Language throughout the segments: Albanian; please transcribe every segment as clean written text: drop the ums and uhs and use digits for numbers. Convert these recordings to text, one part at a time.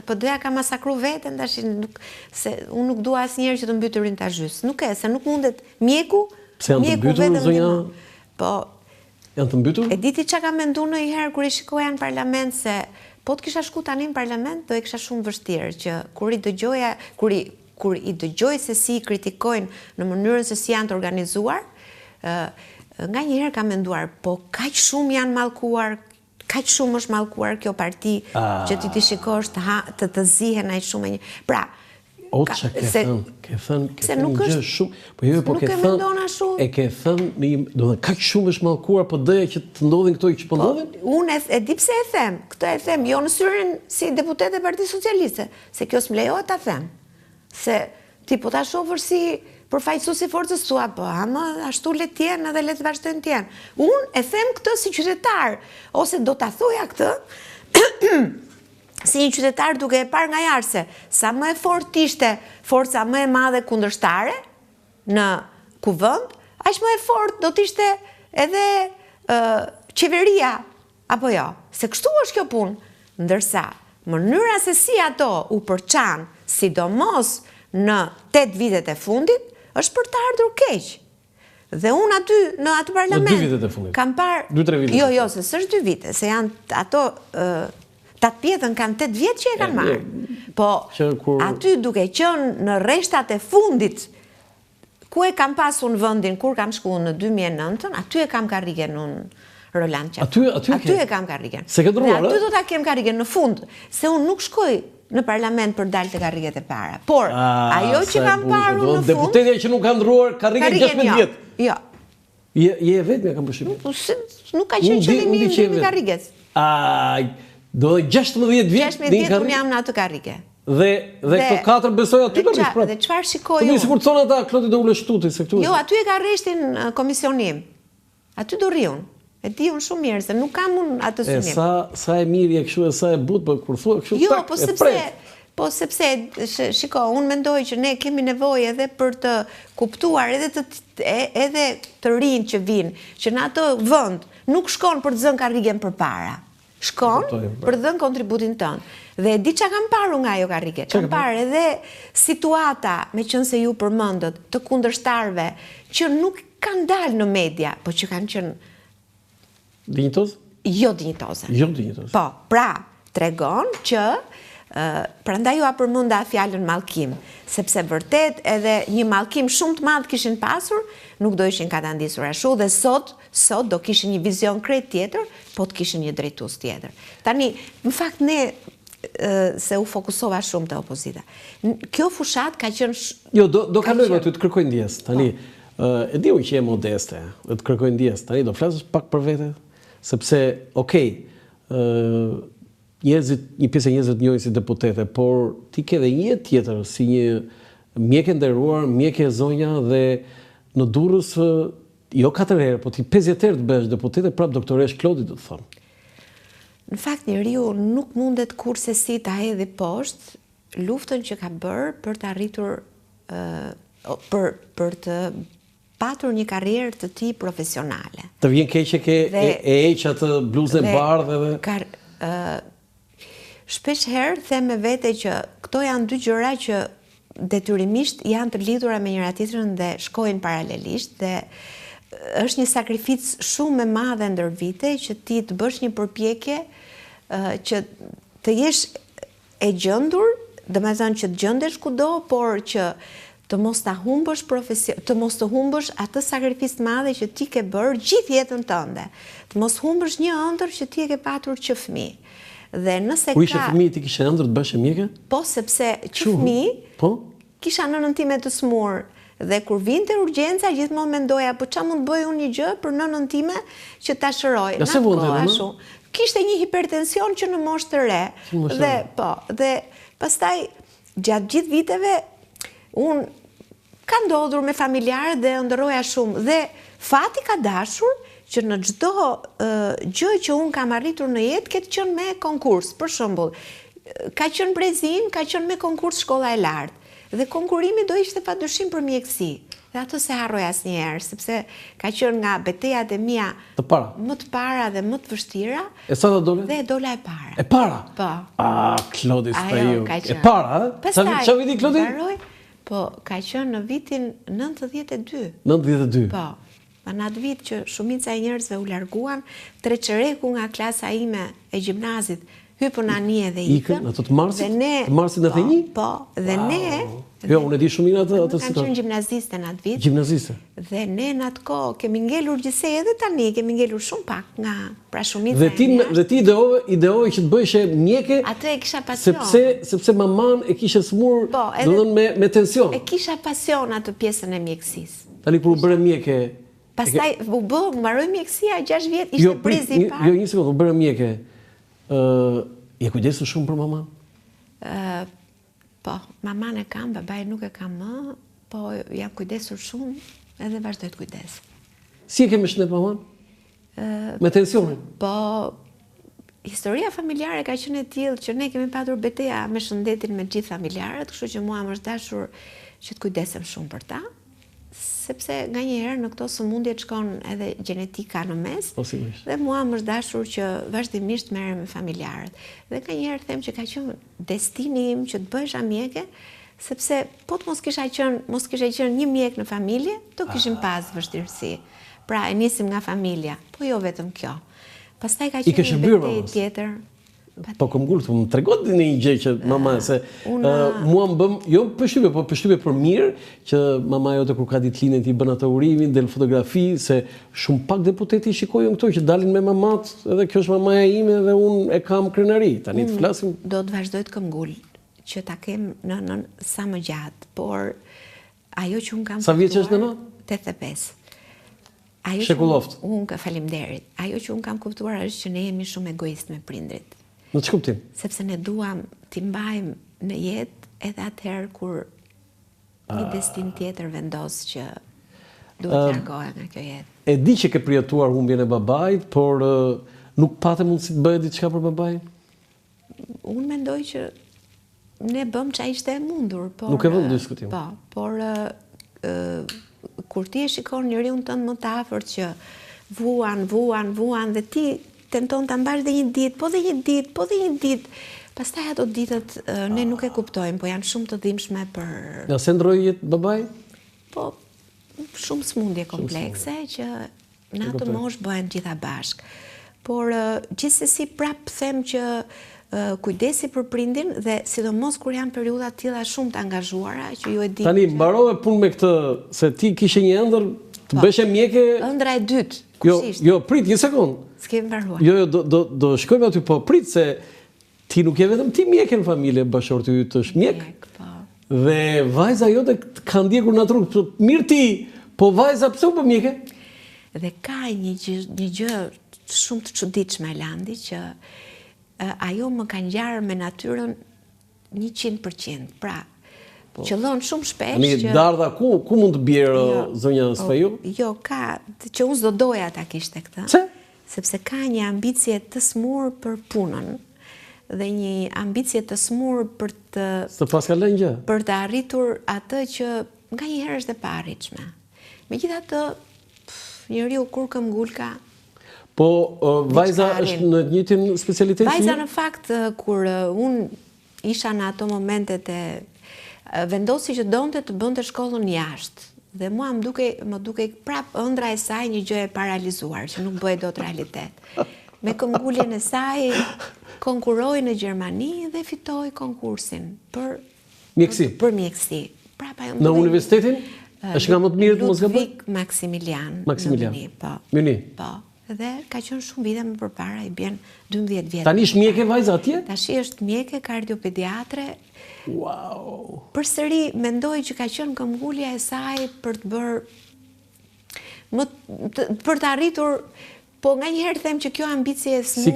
po doja ka masakru veten tash, se unë nuk dua asnjëherë që të mbytyrin ta gjys. Nuk e, se nuk mundet mjeku. Pse janë të mbytur zonja? Po. Janë të mbytur? E diti çka ka menduar ndonjëherë kur I shikoja në parlament se po të kisha shku tani në parlament do e kisha shumë vështirë që kur I dëgjoj se si I kritikojnë në mënyrën se si janë të organizuar, nga njëherë ka menduar, po kaq shumë janë mallkuar, kaq shumë është mallkuar kjo parti që ti shikosh të zihen aq shumë. Pra, Oça ke thënë gjë shumë, po jo, po ke thënë, e ke thënë, do të kaq shumë është mallkuar, po doja që të ndodhin këto që po ndodhin? Unë e di pse e them, këtë e them, jo në syrin si deputet e Partisë Socialiste, se kjo s'm lejohet ta them. Se ti po ta shohësh si përfaqësues I forcës tua, po ama ashtu le të jenë edhe le të vazhdojnë të jenë. Unë e them këtë si qytetar, ose do ta thoja këtë si një qytetar duke e parë nga jarse, sa më e fortë ishte forca më e madhe kundërshtare në kuvend, aq më e fortë do të ishte edhe qeveria, apo jo, se kështu është kjo punë, ndërsa mënyra se si ato u përçan, sidomos në 8 vitet e fundit, është për të ardhur keq. Dhe unë aty në atë parlament. Në 2 vitet e fundit. Kam parë. 2-3 vite. Jo, se s'është 2 vite, se janë ato 8 pjetën kanë 8 vjet që e kanë marrë. Po aty duke qenë në rreshtat e fundit, ku e kam pasur në vendin kur kam shkuar në 2009, aty e kam karrigen unë Roland Qapo. Aty e kam karrigen. Se ke druar, aty do ta kem karrigen në fund, se unë nuk shkoj në parlament për dalë të karriget e para. Por, ajo që kam parë në fund... Deputetja që nuk kanë ndruar karrigen 16 vjet. Jo. Je e vetmja kam përshtypjen. Nuk ka qenë qëllimi I ndrimi karriges. Do 16 vjet 16 vjet unë jam në atë karrige. Dhe këto 4 besoj aty do rish prapë. Dhe çfarë shikoj unë? Të sikur thonë ata Klodi do ulë shtuti se këtu. Jo, aty e ka rreshtin komisionim. Aty do rri unë. E di unë shumë mirë se nuk kam unë atë synim. Sa e mirë e kështu e sa e butë, por kur thua kështu jo, po sepse shiko, unë mendoj që ne kemi nevojë edhe për të kuptuar edhe të rinj që vinë, që në ato vend nuk shkon për të zënë karrigen përpara. Shkon për të dhënë kontributin tënd. Dhe di çka kam parë nga ajo karrige. Kam parë edhe situata, meqense ju përmendët, të kundërshtarëve që nuk kanë dalë në media, po që kanë qenë dinjitoz? Jo dinjitoze. Jo dinjitoze. Po, pra, tregon që prandaj ju përmenda fjalën mallkim, sepse vërtet edhe një mallkim shumë të madh kishin pasur, nuk do ishin katandisur ashtu dhe sot do kishin një vizion krejt tjetër, po të kishin një drejtues tjetër. Tani, në fakt ne se u fokusova shumë te opozita. Kjo fushat ka qenë Jo, do kalojmë aty të kërkoj ndjes. Tani, e di unë që je modeste, të kërkoj ndjes. Tani do flasësh pak për vete, sepse, okej, një pjesë e njerëzve të njohin si deputete, por ti ke edhe një tjetër si një mjek e nderuar, mjek e zonja dhe në Durrës jo 4 herë, po ti 50 herë të bëhesh deputete, prap doktoresh Klodi do të thonë. Në fakt njeriu nuk mundet kurse si ta hedhë poshtë luftën që ka bërë për të arritur për të patur një karrierë të tij profesionale. Të vjen keq që e heq atë bluzën e bardhë edhe shpesh herë them me vete që këto janë 2 gjëra që detyrimisht janë të lidhura me njëra tjetrën dhe shkojnë paralelisht dhe është një sakrificë shumë e madhe ndër vite që ti të bësh një përpjekje që të jesh e gjendur, domethënë që të gjendesh kudo, por që të mos ta humbësh të mos të humbësh atë sakrificë të madhe që ti ke bërë gjithë jetën tënde. Të mos humbësh një ëndër që ti e ke patur që fëmijë. Dhe nëse ku ishe fëmijë ti kishe ëndër të bësh mjeke? Po, sepse që fëmijë kisha nënën time të smur dhe kur vinte urgjenca gjithmonë mendoja, po ç'a mund bëj unë një gjë për nënën time që ta shëroj. Ja se vonte, kishte një hipertension që në moshë të re. Dhe pastaj gjatë gjithë viteve unë ka ndodhur me familjarët dhe ndërroja shumë dhe fati ka dashur që në çdo gjë që unë kam arritur në jetë ketë qenë me konkurs. Për shembull, ka qenë brezim, ka qenë me konkurs shkolla e lartë dhe konkurimi do ishte padyshim për mjeksi. Dhe ato se harroj asnjëherë, sepse ka qenë nga betejat e mia më të para dhe më të vështira. E sa ta dole? Dhe dola e para. E para? Po. Klodi Speju. E para, ë? Qa viti Klodi? Po, ka qenë në vitin 92. 92? Po. Pa në atë vit që shumica e njerëzve u larguan, treqereku nga klasa ime e gjimnazit hypën anije dhe ikën. Në të marsit? Të marsit në thënji? Po, dhe ne... Jo, unë e di shumina atë situatë. Kam qenë gjimnaziste në atë vit. Gjimnaziste? Dhe ne në atë kohë kemi ngelur gjithsej edhe tani, kemi ngelur shumë pak nga pra shumica e njerëzve. Dhe ti ideoj që të bëjshe mjeke... Atë e kisha pasion. Sepse maman e kishe smur, do dhënë me tension. E kisha pasion atë pjesën e mjekësisë. Tani kur u bëre mjeke... Pastaj u mbaroi mjekësia 6 vjet, ishte brezi i parë. Jo, një sekondë, u bëre mjeke. Je kujdesur shumë për maman? Po, maman e kam, babaj nuk e kam më, po jam kujdesur shumë edhe vazhdoj të kujdes. Si e kemi shëndet maman? Me tensionin? Po, historia familjare ka qenë e tillë që ne kemi patur betejë me shëndetin me gjithë familjarët, kështu që mua më është dashur që të kujdesem shumë për ta. Sepse nga njëherë në këto sëmundje shkon edhe gjenetika në mes, dhe mua më është dashur që vazhdimisht merrem me familjarët. Dhe nga njëherë them që ka qenë destini im që të bëhesha mjeke, sepse po të mos kisha qenë një mjek në familje, do kishim pas vështirësi. Pra e nisim nga familja, po jo vetëm kjo. Pastaj ka qenë një betejë tjetër. Po kom gullë, më tregot një gjë që mama, se mua më bëm, jo përshtypje, po përshtypje për mirë, që mama jote kur ka ditë linën ti bën atë urimin, del fotografi, se shumë pak deputeti shikojnë këto, që dalin me mamat, edhe kjo është mamaja ime dhe unë e kam krenari, tani të flasim. Do të vazhdoj të këmgull, që ta kem në sa më gjatë, por ajo që unë kam... Sa vjeç është nëna? 85. Shekulloft. Faleminderit. Ajo që unë kam kuptuar është që ne jemi shumë egoist me prindrit. Në që kuptim? Sepse ne duam t'i mbajmë në jetë edhe atëherë kur një destin tjetër vendos që duhet të largohem nga kjo jetë. E di që ke përjetuar humbjen e babait, por nuk pate mundësi të bëhet diçka për babain? Unë mendoj që ne bëm ç'a ishte e mundur. Nuk e vëm diskutim. Po, por kur ti e shikon njeriun tënd më të afërt që vuan dhe ti tenton ta mbash dhe një ditë, pastaj ato ditët ne nuk e kuptojmë, po janë shumë të dhimbshme për... Ja se ndroi jetë babai? Po, shumë smundje komplekse që në atë moshë bëhen gjitha bashk. Por gjithsesi prap them që kujdesi për prindin dhe sidomos kur janë periudha të tilla shumë të angazhuara që ju e di. Tani mbarove punë me këtë, se ti kishe një ëndër të bëheshe mjeke. Ëndra e dytë. Jo, prit, një sekond. S'kemi mbaruar. Jo, do shkojmë aty, po prit se ti nuk je vetëm ti mjeke në familje, bashorti yt është mjek. Dhe vajza jote ka ndjekur në rrugë, mirë ti, po vajza pse u bë mjeke? Dhe ka një gjë shumë të çuditshme Landi që ajo më ka ngjarë me natyrën 100%. Pra, qëllon shumë shpesh që... Dardha, ku mund të bjerë zonja Speju? Jo, ka, që unë s'do doja ta kishte këtë. Pse? Sepse ka një ambicje të smur për punën dhe një ambicje të smur për të... Së pas ka lënë gjë? Për të arritur atë që nga njëherë është e paarritshme. Megjithatë, njeriu kur këmbgul ka... Po, vajza është në të njëjtin specialitet? Vajza në fakt, kur unë isha në ato momentet e... vendosi që donte të bënte shkollën jashtë. Dhe mua më duke prap ëndra e saj një gjë e paralizuar, që nuk bëhet dot realitet. Me këmbguljen e saj konkuroi në Gjermani dhe fitoi konkursin për mjekësi. Për mjekësi. Në universitetin? Është nga më të mirët mos gaboj? Ludwig Maximilian. Po. Muni. Po. Dhe ka qenë shumë vite më përpara, i bjen 12 vjet. Tani është mjeke vajza atje? Tashi është mjeke kardiopediatre. Wow. Përsëri mendoj që ka qenë këmbgulja e saj për të bërë për të arritur, po nga njëherë them që kjo ambicie e smur. Si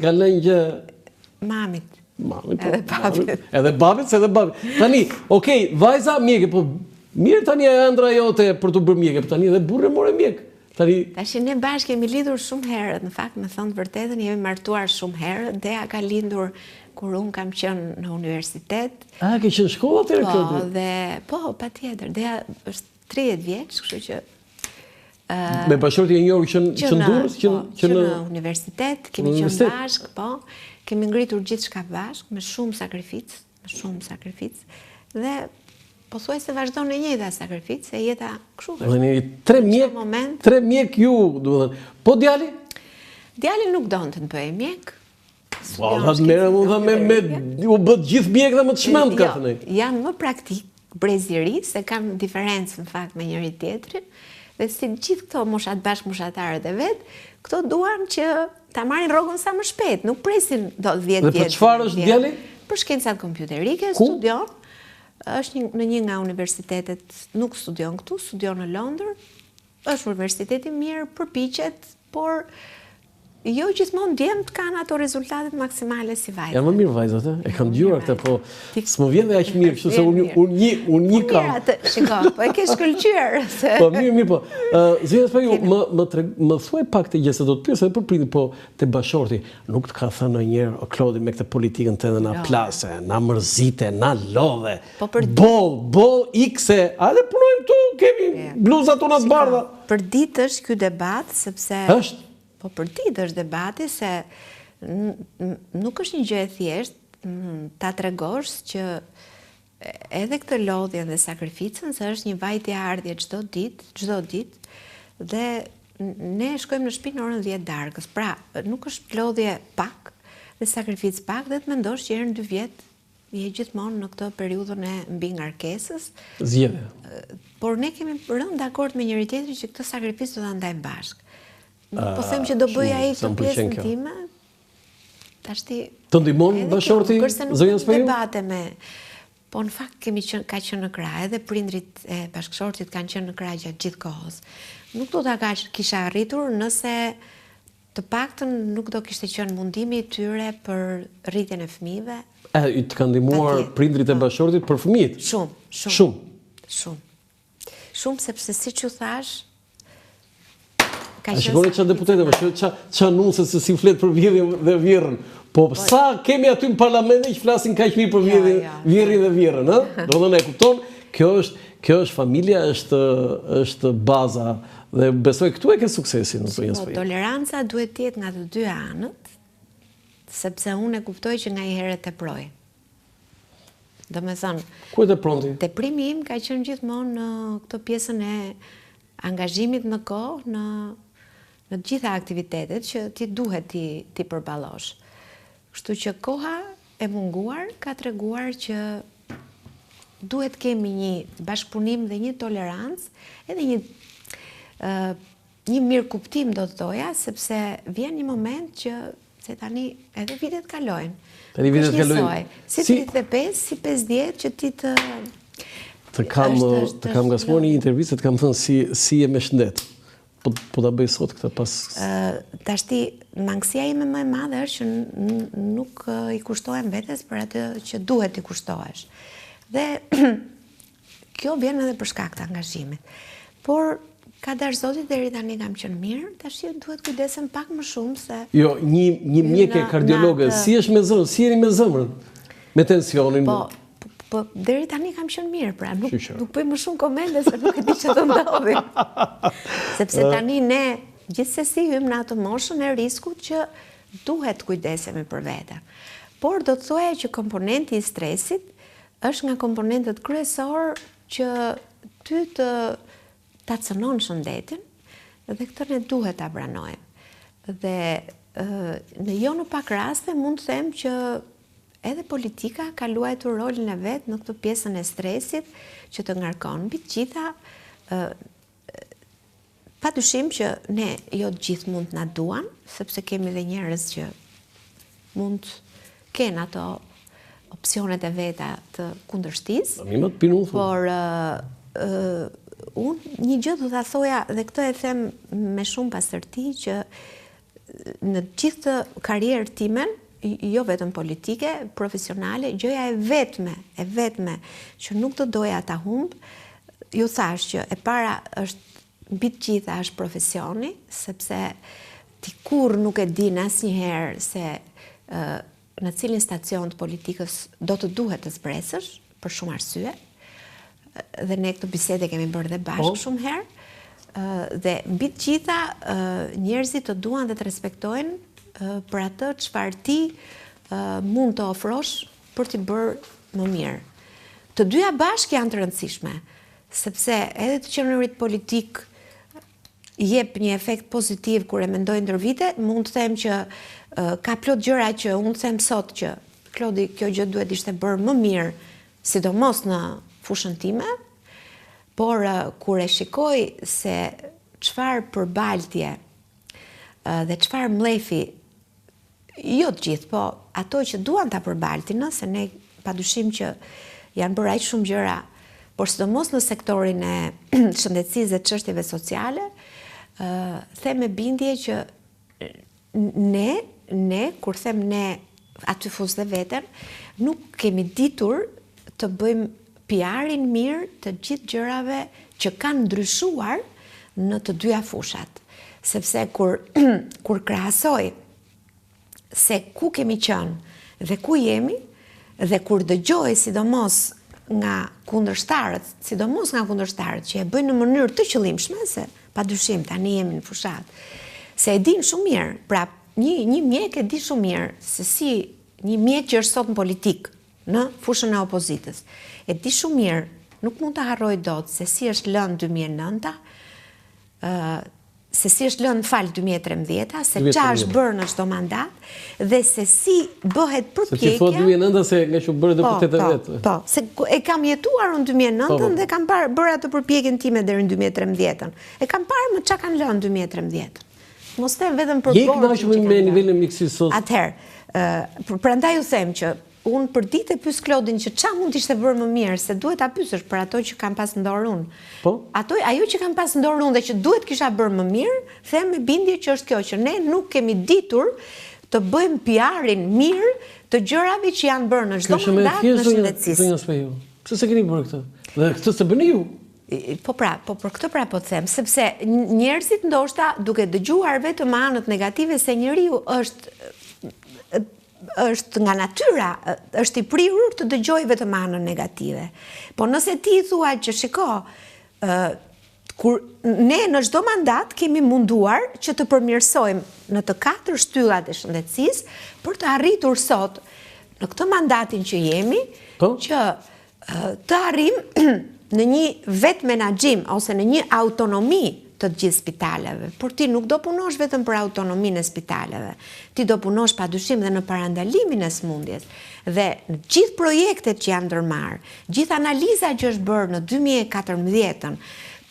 ka lënë gjë mamit. Edhe babit. Edhe babit. Tani, okay, vajza mjeke, po mirë tani e ëndra jote për të bërë mjeke, po tani edhe burrë more mjek. Tash ne bashkë kemi lidhur shumë herët, në fakt me thënë të vërtetën, jemi martuar shumë herët, Dea ka lindur kur unë kam qenë në universitet. A, ke qenë shkolla atëherë? Po, patjetër. Dea është 30 vjeç, kështu që me bashkëshorti e njohur që në Durrës, që në universitet, kemi qenë bashkë, po, kemi ngritur gjithçka bashkë, me shumë sakrificë, dhe pothuajse vazhdon e njëjta sakrificë, se jeta kështu është. Tre mjek ju, domethënë. Po djali? Djali nuk donte të bëjë mjek. U bët gjithë mjek dhe më të shmend ka thënë. Janë më praktik, breziri, se kanë diferencë në fakt me njëri tjetrin, dhe si gjithë këto bashkëmoshatarët e vet, këto duan që ta marrin rrogën sa më shpejt, nuk presin do 10 vjet. Dhe për çfarë është djali? Për shkencat kompjuterike, studion. Është në një nga universitetet, nuk studion këtu, studion në Londër. Është universiteti mirë, përpiqet, por jo gjithmonë djemët kanë ato rezultatet maksimale si vajzat. Janë më mirë vajzat, e kam dëgjuar këtë, po s'më vjen dhe aq mirë, kështu se unë një kam. Shiko, po e ke shkëlqyer. Po mirë, po. Zënjas po ju, më thuaj pak të gjë se do të pyes edhe për prindin, po te bashorti, nuk të ka thënë ndonjëherë o Klodi me këtë politikën tënde na plase, na mërzite, na lodhe. Boll ikse, hajde punojmë këtu, kemi bluzat tona të bardha. Për ditë është ky debat sepse është. Po për ditë është debati se nuk është një gjë e thjeshtë ta tregosh që edhe këtë lodhjen dhe sakrificën se është një vajtje ardhje çdo ditë dhe ne shkojmë në shtëpi në orën 10 darkës. Pra, nuk është lodhje pak dhe sakrificë pak dhe të mendosh që herën 2 vjet je gjithmonë në këtë periudhën e mbi ngarkesës. Zgjedhje. Por ne kemi rënë dakord me njëri tjetrin që këtë sakrificë do ta ndajmë bashkë. Nuk po them që do bëj ai këtë pjesën time. Tashti të ndihmon bashorti zonjës për ju? Debate me. Po në fakt ka qenë në krah, edhe prindrit e bashkëshortit kanë qenë në krah gjatë gjithë kohës. Nuk do ta kisha arritur nëse të paktën nuk do kishte qenë mundimi i tyre për rritjen e fëmijëve. Ju të kanë ndihmuar prindrit e bashkëshortit për fëmijët? Shumë sepse siç u thash, a shikoni që deputetëve, që anunset se si flet për vjedhjen dhe vjerrën. Po sa kemi aty në parlament që flasin kaq mirë për vjerrin dhe vjerrën, ë? Do të thonë e kupton, kjo është familja, është baza dhe besoj këtu e ke suksesin në zonjën së. Toleranca duhet të jetë nga të dy anët, sepse unë e kuptoj që nganjëherë teproj. Domethënë, ku e tepronti? Teprimi im ka qenë gjithmonë në këtë pjesën e angazhimit në kohë, në të gjitha aktivitetet që ti duhet ti përballosh. Kështu që koha e munguar ka treguar që duhet kemi një bashkëpunim dhe një tolerancë, edhe një mirë kuptim do të thoja, sepse vjen një moment që se tani edhe vitet kalojnë. Tani vitet kalojnë. Si 35, si 50 që ti të kam gasmuar një intervistë, të kam thënë si e me shëndet. Po ta bëj sot këtë pas... Tashti, mangësia ime më e madhe është që nuk i kushtohem vetes për atë që duhet i kushtohesh. Dhe kjo vjen edhe për shkak të angazhimit. Por, ka dash Zoti deri tani kam qenë mirë, tash duhet kujdesem pak më shumë se... Jo, një mjeke kardiologe, si është me zëmrën, si jeni me zëmrën, me tensionin... Po, deri tani kam qenë mirë, pra nuk bëj më shumë komente se nuk e di që të ndodhi. Sepse tani ne gjithsesi hymë në atë moshën e riskut që duhet kujdesemi për vete. Por do të thuaja që komponenti i stresit është nga komponentët kryesor që ty ta cënon shëndetin dhe këtë ne duhet ta pranojmë. Dhe në pak raste mund të them që edhe politika ka luajtur rolin e vet në këtë pjesën e stresit që të ngarkon mbi të gjitha. Padyshim që ne jo të gjithë mund të na duan, sepse kemi dhe njerëz që mund kenë ato opsionet e veta të kundërshtisë. Por unë një gjë do ta thoja dhe këtë e them me shumë pastërti që në gjithë të karrierën timen, jo vetëm politike, profesionale, gjëja e vetme që nuk të doja ta humb, ju thash që e para është mbi të gjitha është profesioni, sepse ti kur nuk e din asnjëherë se në cilin stacion të politikës do të duhet të zbresësh për shumë arsye. dhe ne këtë bisede kemi bërë dhe bashkë shumë herë, dhe mbi të gjitha njerëzit të duan dhe të respektojnë për atë çfarë ti mund të ofrosh për t'i bërë më mirë. Të dyja bashkë janë të rëndësishme, sepse edhe të qeverit politik jep një efekt pozitiv kur e mendoj ndër vite, mund të them që ka plot gjëra që unë them sot që Klodi, kjo gjë duhet ishte bërë më mirë, sidomos në fushën time, por kur e shikoj se çfarë përbaltje dhe çfarë mlefi, jo të gjithë, po ato që duan ta përbaltin, se ne padyshim që janë bërë aq shumë gjëra, por sidomos në sektorin e shëndetësisë dhe çështjeve sociale, them me bindje që ne, kur them ne aty fus dhe veten, nuk kemi ditur të bëjmë PR-in mirë të gjithë gjërave që kanë ndryshuar në të dyja fushat. Sepse kur krahasoj se ku kemi qenë dhe ku jemi, dhe kur dëgjoj sidomos nga kundërshtarët, që e bëjnë në mënyrë të qëllimshme, se padyshim tani jemi në fushat, se e din shumë mirë, pra një mjek e di shumë mirë se si një mjek që është sot në politik, në fushën e opozitës, e di shumë mirë, nuk mund të harroj dot se si është lënë 2009, se si është lënë 2013, se qa është bërë në çdo mandat, dhe se si bëhet përpjekja... Se që thot 2009 se nga që bërë deputete vetë. Po, se e kam jetuar në 2009 dhe kam bërë atë përpjekjen time deri në 2013. E kam parë më qa kanë lënë 2013. Mos them vetëm për borë. Je kënaqur me nivelin miksisë. Atëherë, prandaj u them që unë për ditë e pyes Klodin që qa mund t'ishte bërë më mirë, se duhet ta pyesësh për ato që kam pas ndorë unë. Po? Ajo që kam pas ndorë unë dhe që duhet kisha bërë më mirë, them me bindje që është kjo, që ne nuk kemi ditur të bëjmë PR-in mirë të gjërave që janë bërë në çdo mandat në shëndetësisë. Pse se keni bërë këtë? Dhe këtë se bëni ju? Po për këtë po të them, sepse njerëzit ndoshta duke dëgjuar vetëm anët negative se njeriu është nga natyra, është i prirur të dëgjoj vetëm anën negative. Po nëse ti i thua që shiko, kur ne në çdo mandat kemi munduar që të përmirësojmë në të 4 shtyllat e shëndetësisë për të arritur sot në këtë mandatin që jemi, që të arrim në një vetë menaxhim ose në një autonomi të gjithë spitaleve, por ti nuk do punosh vetëm për autonominë e spitaleve, ti do punosh padyshim dhe në parandalimin e smundjes, dhe në gjithë projektet që janë ndërmarrë, gjithë analiza që është bërë në 2014,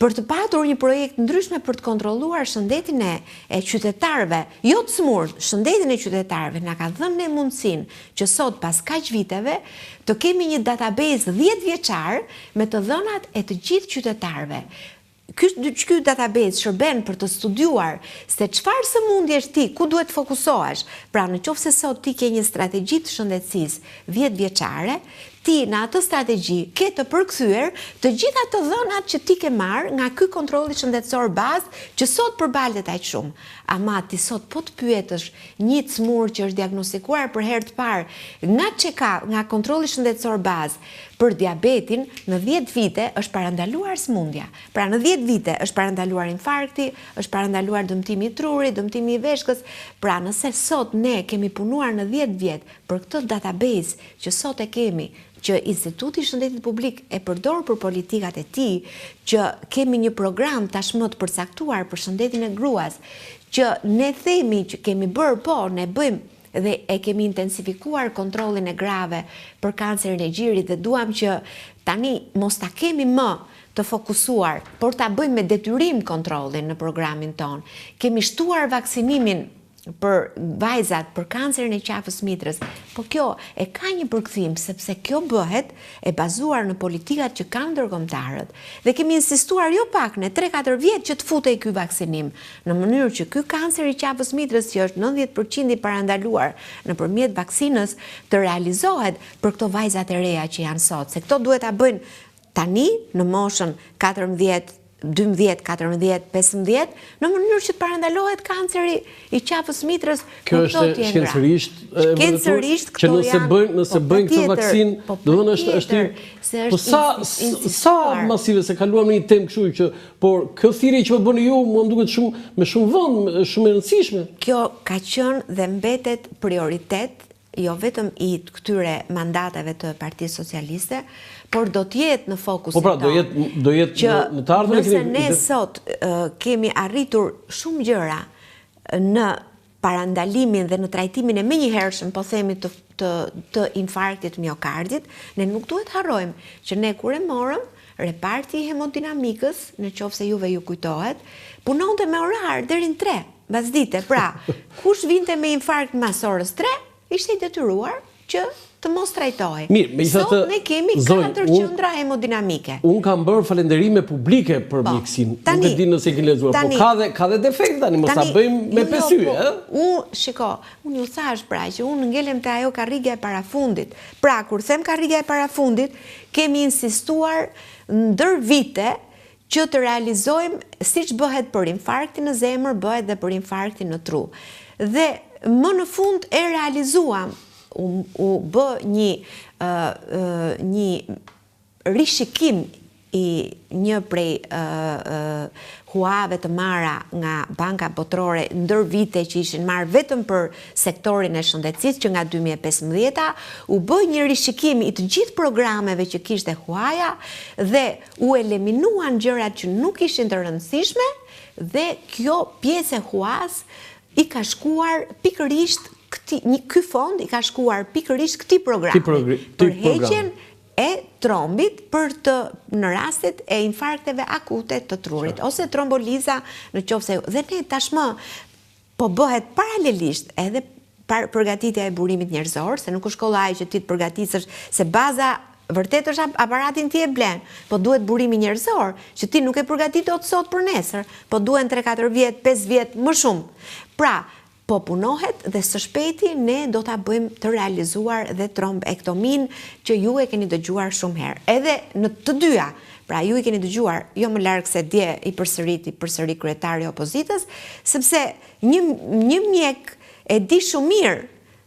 për të patur një projekt ndryshme për të kontrolluar shëndetin e qytetarëve, jo të smur, shëndetin e qytetarëve, na ka dhënë ne mundësinë që sot pas kaq viteve të kemi një database 10 vjeçar me të dhënat e të gjithë qytetarëve. Ky database shërben për të studiuar se çfarë sëmundjesh ti, ku duhet fokusohesh. Pra nëse sot ti ke një strategji të shëndetësisë 10 vjeçare, ti në atë strategji ke të përkthyer të gjitha të dhënat që ti ke marrë nga ky kontrolli shëndetësor bazë që sot përballet aq shumë. Ama ti sot po të pyetësh një cmur që është diagnostikuar për herë të parë nga kontrolli shëndetësor bazë për diabetin, në 10 vite është parandaluar smundja. Pra në 10 vite është parandaluar infarkti, është parandaluar dëmtimi i trurit, dëmtimi i veshkës. Pra nëse sot ne kemi punuar në 10 vjet për këtë database që sot e kemi, që Instituti i Shëndetit Publik e përdor për politikat e tij, që kemi një program tashmë të përcaktuar për shëndetin e gruas, që ne themi që kemi bërë, po, ne bëjmë dhe e kemi intensifikuar kontrollin e grave për kancerin e gjirit dhe duam që tani mos ta kemi më të fokusuar, por ta bëjmë me detyrim kontrollin në programin ton. Kemi shtuar vaksinimin për vajzat për kancerin e qafës mitrës, po kjo e ka një përkthim sepse kjo bëhet e bazuar në politikat që kanë ndërkombëtarët dhe kemi insistuar jo pak në 3-4 vjet që të futej ky vaksinim në mënyrë që ky kancer i qafës mitrës që është 90% i parandaluar nëpërmjet vaksinës të realizohet për këto vajzat e reja që janë sot, se këto duhet ta bëjnë tani në moshën 14 12, 14, 15, në mënyrë që të parandalohet kanceri i qafës mitrës. Kjo është shkencërisht që nëse bëjnë këtë vaksin, do të thonë është po sa masive se kaluam në një temë kështu që por kjo thirrje që bëni ju mua më duket me shumë vënd, shumë e rëndësishme. Kjo ka qenë dhe mbetet prioritet jo vetëm i këtyre mandateve të Partisë Socialiste, por do t'jetë në fokusin tonë. Po pra, do jetë në të ardhmen. Nëse ne sot kemi arritur shumë gjëra në parandalimin dhe në trajtimin e menjëhershëm, po themi të infarktit miokardit, ne nuk duhet harrojmë që ne kur e morëm reparti i hemodinamikës, në qoftë se juve ju kujtohet, punonte me orar deri në 3 mbasdite. Pra, kush vinte me infarkt mas orës 3, ishte i detyruar që të mos trajtohej. Sot ne kemi 4 qendra hemodinamike. Unë kam bërë falënderime publike për mjekësinë. Nuk e di nëse e ke lexuar, po ka dhe defekt tani, mos ta bëjmë me pesy, ë? Unë ju thash pra që unë ngelem te ajo karrige e parafundit. Pra, kur them karrige e parafundit, kemi insistuar ndër vite që të realizojmë siç bëhet për infarktin në zemër, bëhet dhe për infarktin në tru. Dhe më në fund e realizuam, u bë një rishikim i një prej huave të marra nga Banka Botërore ndër vite që ishin marrë vetëm për sektorin e shëndetësisë, që nga 2015 u bë një rishikim i të gjithë programeve që kishte huaja dhe u eliminuan gjërat që nuk ishin të rëndësishme dhe kjo pjesë e huas i ka shkuar pikërisht ky fond i ka shkuar pikërisht këtij programi për heqjen e trombit në rastet e infarkteve akute të trurit ose tromboliza në qoftë se dhe ne tashmë po bëhet paralelisht edhe përgatitja e burimit njerëzor, se nuk është kollaj që ti të përgatisësh se baza vërtet është aparatin ti e blen, po duhet burimi njerëzor, që ti nuk e përgatit sot për nesër, po duhen 3-4 vjet, 5 vjet më shumë. Pra, po punohet dhe së shpejti ne do ta bëjmë të realizuar dhe trombektomin që ju e keni dëgjuar shumë herë. Edhe në të dyja, pra ju i keni dëgjuar jo më larg se dje i përsëri kryetari i opozitës, sepse një mjek e di shumë mirë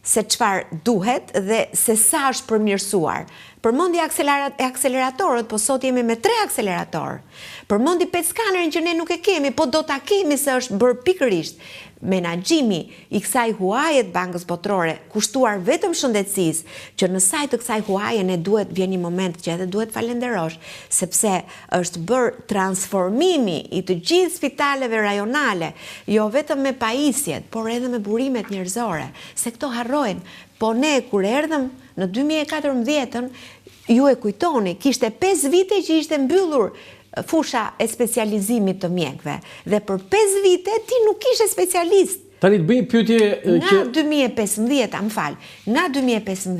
se çfarë duhet dhe se sa është përmirësuar. Përmendi akseleratorët, po sot jemi me 3 akseleratorë. Përmendi PET skanerin që ne nuk e kemi, po do ta kemi se është bërë pikërisht menaxhimi i kësaj huaje të Bankës Botërore, kushtuar vetëm shëndetësisë, që në sajt të kësaj huaje ne vjen një moment që edhe duhet falenderosh, sepse është bërë transformimi i të gjithë spitaleve rajonale, jo vetëm me pajisjet, por edhe me burimet njerëzore, se këto harrojnë. Po ne kur erdhëm në 2014, ju e kujtoni, kishte 5 vite që ishte mbyllur fusha e specializimit të mjekve. Dhe për 5 vite ti nuk ishe specialist. Tani të bëjmë pyetje nga 2015, më fal, nga 2014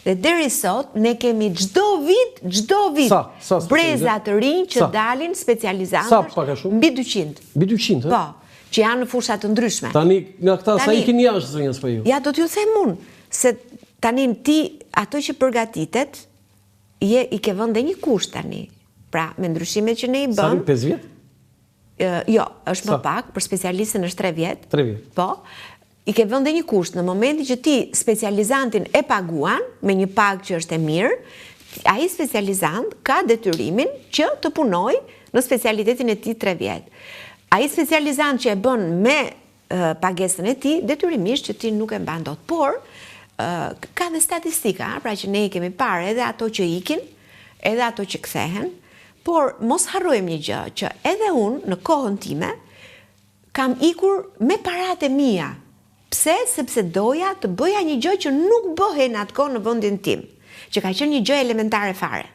dhe deri sot ne kemi çdo vit breza të rinj që dalin specializantësh mbi 200. Mbi 200, po, që janë në fusha të ndryshme. Tani nga këta sa ikin jashtë zonjës për ju? Ja, do t'ju them unë, se tani ti ato që përgatitet i ke vënë dhe një kusht tani. Pra, me ndryshimet që ne i bëm. Sa 5 vjet? Jo, është më pak, për specialistën është 3 vjet. 3 vjet. Po, i ke vënë dhe një kusht. Në momentin që ti specializantin e paguan, me një pagë që është e mirë, ai specializant ka detyrimin që të punoj në specialitetin e tij 3 vjet. Ai specializant që e bën me pagesën e tij, detyrimisht që ti nuk e mban dot. Por ka dhe statistika, pra që ne i kemi parë edhe ato që ikin, edhe ato që kthehen, por mos harrojmë një gjë, që edhe unë në kohën time kam ikur me paratë e mia. Pse? Sepse doja të bëja një gjë që nuk bëhej në atë kohë në vendin tim, që ka qenë një gjë elementare fare.